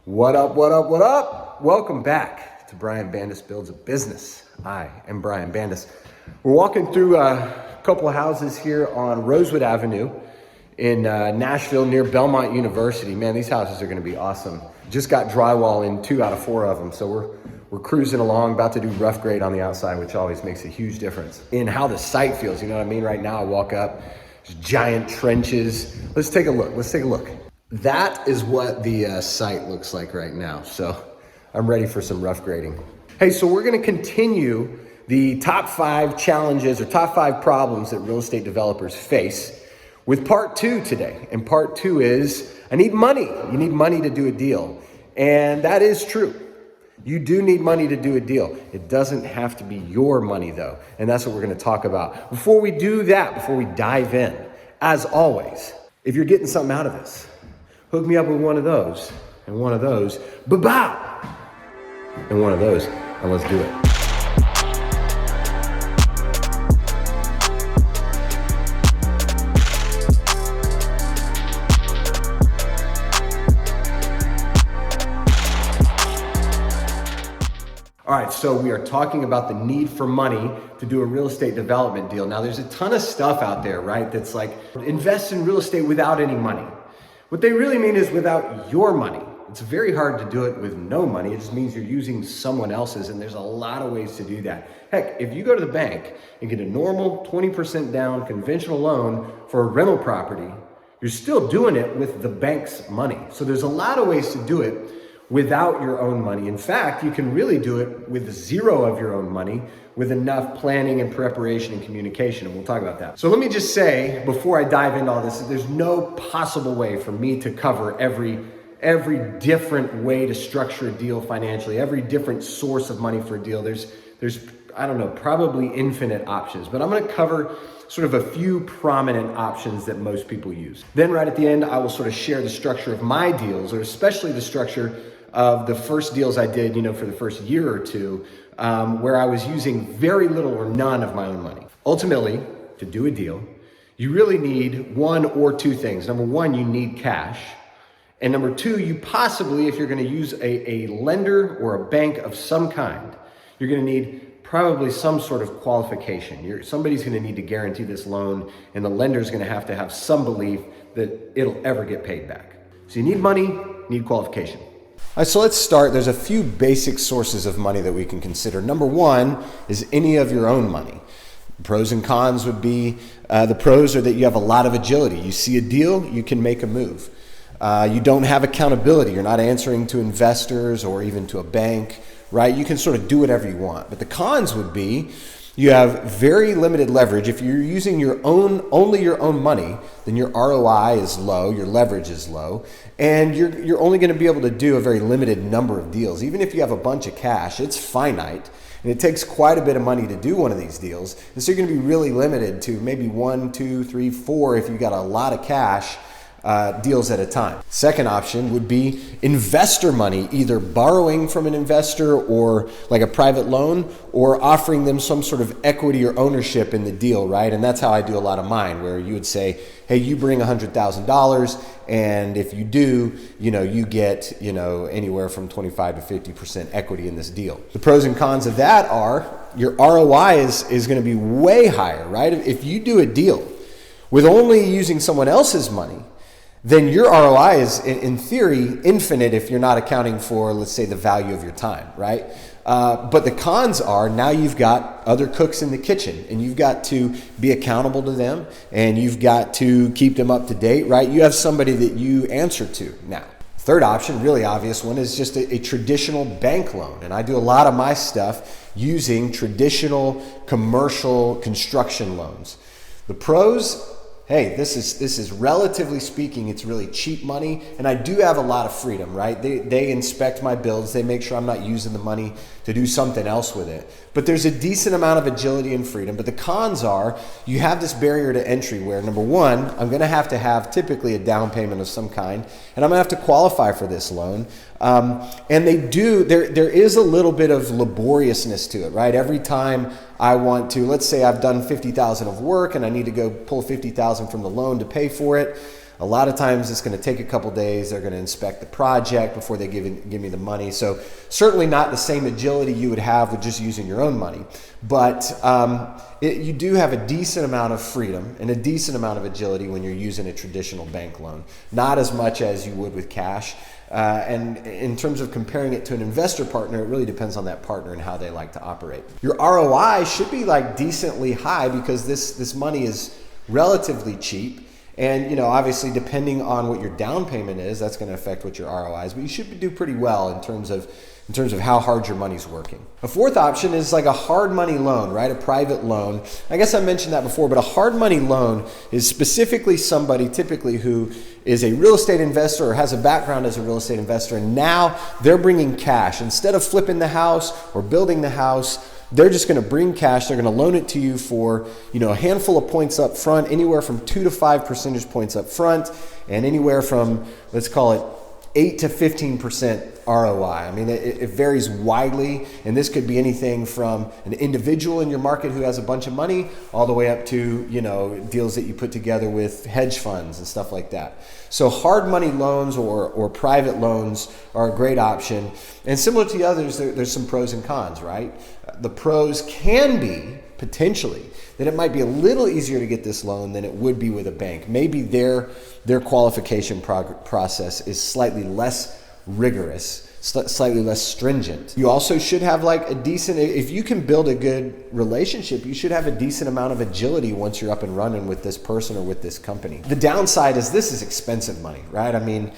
What up, what up, what up? Welcome back to Brian Bandas Builds a Business. I am Brian Bandas. We're walking through a couple of houses here on Rosewood Avenue in Nashville near Belmont University. Man, these houses are gonna be awesome. Just got drywall in 2 out of 4 of them. So we're cruising along, about to do rough grade on the outside, which always makes a huge difference in how the site feels. You know what I mean? Right now I walk up, there's giant trenches. Let's take a look. That is what the site looks like right now. So I'm ready for some rough grading. Hey, so we're gonna continue the top 5 challenges or top 5 problems that real estate developers face with part 2 today. And part 2 is, I need money. You need money to do a deal. And that is true. You do need money to do a deal. It doesn't have to be your money though. And that's what we're gonna talk about. Before we do that, before we dive in, as always, if you're getting something out of this, hook me up with one of those, and one of those, ba-bow! And one of those, and let's do it. All right, so we are talking about the need for money to do a real estate development deal. Now, there's a ton of stuff out there, right? That's like, invest in real estate without any money. What they really mean is without your money. It's very hard to do it with no money. It just means you're using someone else's, and there's a lot of ways to do that. Heck, if you go to the bank and get a normal 20% down conventional loan for a rental property, you're still doing it with the bank's money. So there's a lot of ways to do it without your own money. In fact, you can really do it with 0 of your own money with enough planning and preparation and communication, and we'll talk about that. So let me just say, before I dive into all this, there's no possible way for me to cover every different way to structure a deal financially, every different source of money for a deal. There's I don't know, probably infinite options, but I'm gonna cover sort of a few prominent options that most people use. Then right at the end, I will sort of share the structure of my deals, or especially the structure of the first deals I did, for the first year or two, where I was using very little or none of my own money. Ultimately, to do a deal, you really need 1 or 2 things. Number 1, you need cash. And number 2, you possibly, if you're gonna use a lender or a bank of some kind, you're gonna need probably some sort of qualification. Somebody's gonna need to guarantee this loan, and the lender's gonna have some belief that it'll ever get paid back. So you need money, you need qualification. All right, so let's start. There's a few basic sources of money that we can consider. Number 1 is any of your own money. Pros and cons would be, the pros are that you have a lot of agility. You see a deal, you can make a move. You don't have accountability. You're not answering to investors or even to a bank, right? You can sort of do whatever you want. But the cons would be, you have very limited leverage. If you're using only your own money, then your ROI is low, your leverage is low, and you're only going to be able to do a very limited number of deals. Even if you have a bunch of cash, it's finite, and it takes quite a bit of money to do one of these deals. And so you're going to be really limited to maybe 1, 2, 3, 4 if you got a lot of cash. Deals at a time. Second option would be investor money, either borrowing from an investor or like a private loan, or offering them some sort of equity or ownership in the deal, right? And that's how I do a lot of mine, where you would say, hey, you bring $100,000, and if you do, you get, anywhere from 25 to 50% equity in this deal. The pros and cons of that are your ROI is going to be way higher, right? If you do a deal with only using someone else's money, then your ROI is, in theory, infinite if you're not accounting for, let's say, the value of your time, right? But the cons are, now you've got other cooks in the kitchen, and you've got to be accountable to them, and you've got to keep them up to date, right? You have somebody that you answer to now. Third option, really obvious one, is just a traditional bank loan. And I do a lot of my stuff using traditional commercial construction loans. The pros, hey, this is relatively speaking, it's really cheap money, and I do have a lot of freedom, right? They inspect my builds, they make sure I'm not using the money to do something else with it. But there's a decent amount of agility and freedom. But the cons are, you have this barrier to entry where, number 1, I'm gonna have to have typically a down payment of some kind, and I'm gonna have to qualify for this loan. And there is a little bit of laboriousness to it, right? Every time I want to, let's say I've done $50,000 of work and I need to go pull $50,000 from the loan to pay for it. A lot of times it's going to take a couple days. They're going to inspect the project before they give me the money. So certainly not the same agility you would have with just using your own money. But you do have a decent amount of freedom and a decent amount of agility when you're using a traditional bank loan. Not as much as you would with cash. And in terms of comparing it to an investor partner, it really depends on that partner and how they like to operate. Your ROI should be like decently high because this money is relatively cheap. And, you know, obviously depending on what your down payment is, that's going to affect what your ROI is, but you should do pretty well in terms of how hard your money's working. A fourth option is like a hard money loan, right? A private loan. I guess I mentioned that before, but a hard money loan is specifically somebody typically who is a real estate investor or has a background as a real estate investor, and now they're bringing cash. Instead of flipping the house or building the house, they're just going to bring cash. They're going to loan it to you for, you know, a handful of points up front, anywhere from 2 to 5 percentage points up front, and anywhere from, let's call it 8 to 15% ROI. I mean, it varies widely, and this could be anything from an individual in your market who has a bunch of money all the way up to, you know, deals that you put together with hedge funds and stuff like that. So hard money loans or private loans are a great option. And similar to the others, there's some pros and cons, right? The pros can be potentially that it might be a little easier to get this loan than it would be with a bank. Maybe their qualification process is slightly less rigorous, slightly less stringent. You also should have like a decent, if you can build a good relationship, you should have a decent amount of agility once you're up and running with this person or with this company. The downside is this is expensive money, right? I mean,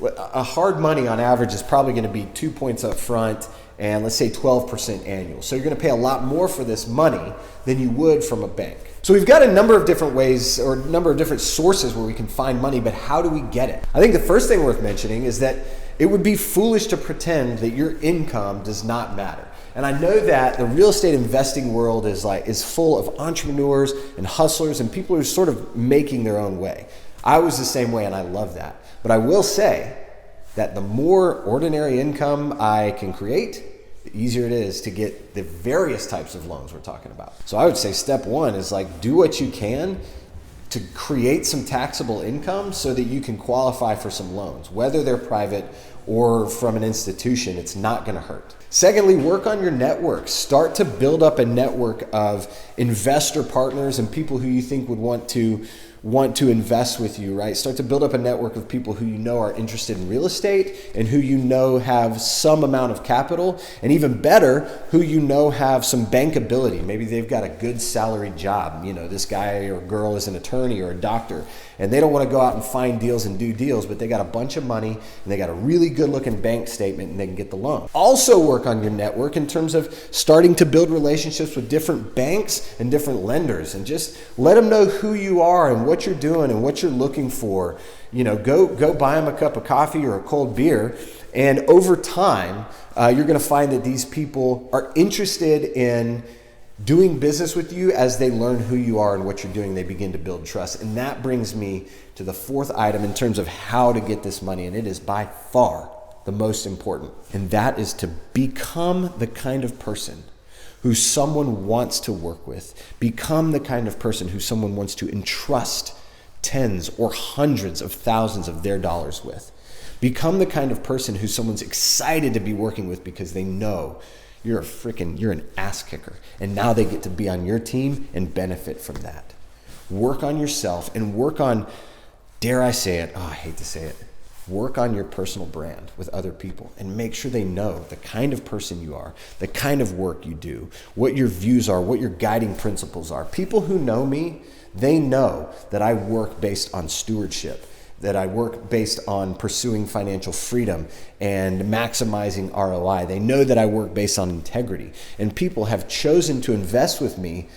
a hard money on average is probably going to be 2 points up front and let's say 12% annual. So you're going to pay a lot more for this money than you would from a bank. So we've got a number of different ways or a number of different sources where we can find money, but how do we get it? I think the first thing worth mentioning is that it would be foolish to pretend that your income does not matter. And I know that the real estate investing world is full of entrepreneurs and hustlers and people who are sort of making their own way. I was the same way and I love that. But I will say that the more ordinary income I can create, the easier it is to get the various types of loans we're talking about. So I would say step one is like do what you can to create some taxable income so that you can qualify for some loans, whether they're private or from an institution. It's not going to hurt. Secondly, work on your network. Start to build up a network of investor partners and people who you think would want to invest with you, right? Start to build up a network of people who you know are interested in real estate and who you know have some amount of capital, and even better, who you know have some bankability. Maybe they've got a good salaried job. You know, this guy or girl is an attorney or a doctor, and they don't want to go out and find deals and do deals, but they got a bunch of money and they got a really good looking bank statement and they can get the loan. Also work on your network in terms of starting to build relationships with different banks and different lenders, and just let them know who you are and what you're doing and what you're looking for. You know, go buy them a cup of coffee or a cold beer, and over time, you're going to find that these people are interested in doing business with you. As they learn who you are and what you're doing, they begin to build trust. And that brings me to the fourth item in terms of how to get this money, and it is by far the most important, and that is to become the kind of person who someone wants to work with. Become the kind of person who someone wants to entrust tens or hundreds of thousands of their dollars with. Become the kind of person who someone's excited to be working with because they know you're an ass kicker, and now they get to be on your team and benefit from that. Work on yourself and work on, dare I say it, I hate to say it, work on your personal brand with other people and make sure they know the kind of person you are, the kind of work you do, what your views are, what your guiding principles are. People who know me, they know that I work based on stewardship, that I work based on pursuing financial freedom and maximizing ROI. They know that I work based on integrity, and people have chosen to invest with me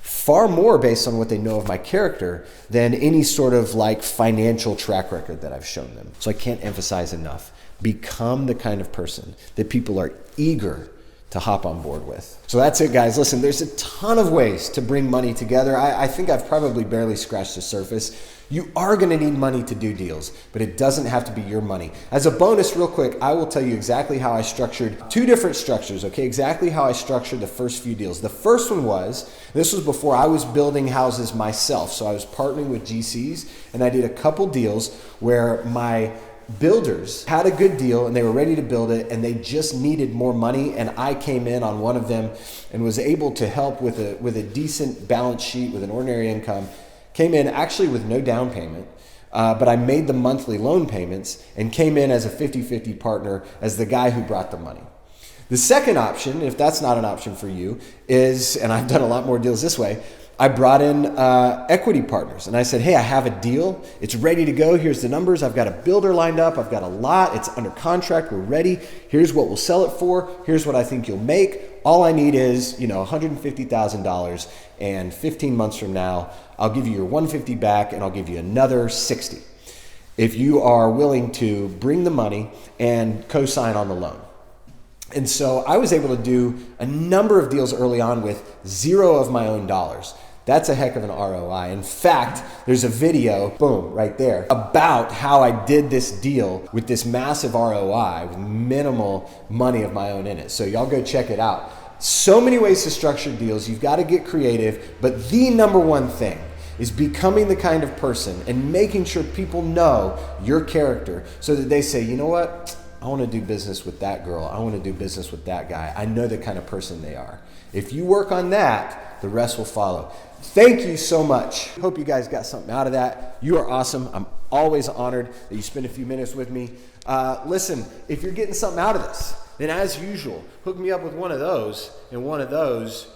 far more based on what they know of my character than any sort of like financial track record that I've shown them. So I can't emphasize enough, become the kind of person that people are eager to hop on board with. So that's it, guys. Listen, there's a ton of ways to bring money together. I think I've probably barely scratched the surface. You are gonna need money to do deals, but it doesn't have to be your money. As a bonus, real quick, I will tell you exactly how I structured 2 different structures, okay? Exactly how I structured the first few deals. The first one was, this was before I was building houses myself. So I was partnering with GCs, and I did a couple deals where my builders had a good deal and they were ready to build it, and they just needed more money, and I came in on one of them and was able to help with a decent balance sheet with an ordinary income. Came in actually with no down payment, but I made the monthly loan payments and came in as a 50-50 partner as the guy who brought the money. The second option, if that's not an option for you, is, and I've done a lot more deals this way, I brought in equity partners, and I said, hey, I have a deal. It's ready to go. Here's the numbers. I've got a builder lined up. I've got a lot. It's under contract. We're ready. Here's what we'll sell it for. Here's what I think you'll make. All I need is, $150,000, and 15 months from now, I'll give you your 150 back, and I'll give you another 60 if you are willing to bring the money and co-sign on the loan. And so I was able to do a number of deals early on with 0 of my own dollars. That's a heck of an ROI. In fact, there's a video, boom, right there, about how I did this deal with this massive ROI with minimal money of my own in it. So y'all go check it out. So many ways to structure deals. You've got to get creative, but the number one thing is becoming the kind of person and making sure people know your character so that they say, you know what? I want to do business with that girl. I want to do business with that guy. I know the kind of person they are. If you work on that, the rest will follow. Thank you so much. Hope you guys got something out of that. You are awesome. I'm always honored that you spend a few minutes with me. Listen, if you're getting something out of this, then as usual, hook me up with one of those and one of those,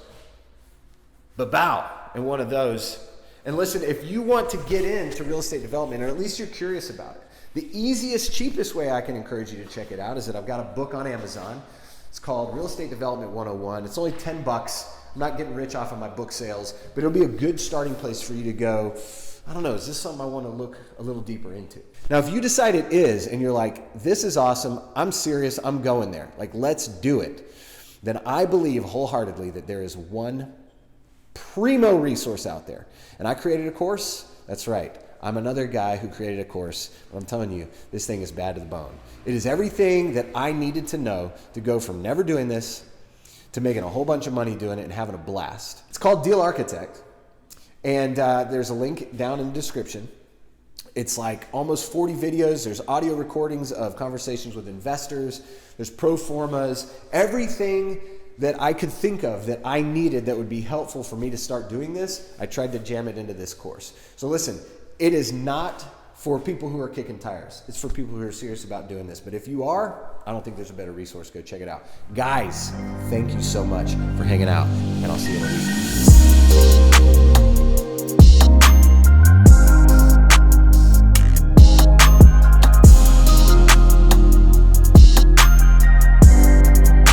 and one of those. And listen, if you want to get into real estate development, or at least you're curious about it, the easiest, cheapest way I can encourage you to check it out is that I've got a book on Amazon. It's called Real Estate Development 101. It's only $10. I'm not getting rich off of my book sales, but it'll be a good starting place for you to go, I don't know, is this something I want to look a little deeper into? Now, if you decide it is, and you're like, this is awesome, I'm serious, I'm going there, like, let's do it, then I believe wholeheartedly that there is one primo resource out there. And I created a course. That's right. I'm another guy who created a course, but I'm telling you, this thing is bad to the bone. It is everything that I needed to know to go from never doing this to making a whole bunch of money doing it and having a blast. It's called Deal Architect, and there's a link down in the description. It's like almost 40 videos. There's audio recordings of conversations with investors. There's pro formas, everything that I could think of that I needed that would be helpful for me to start doing this. I tried to jam it into this course. So listen, it is not for people who are kicking tires. It's for people who are serious about doing this. But if you are, I don't think there's a better resource. Go check it out. Guys, thank you so much for hanging out, and I'll see you in a week.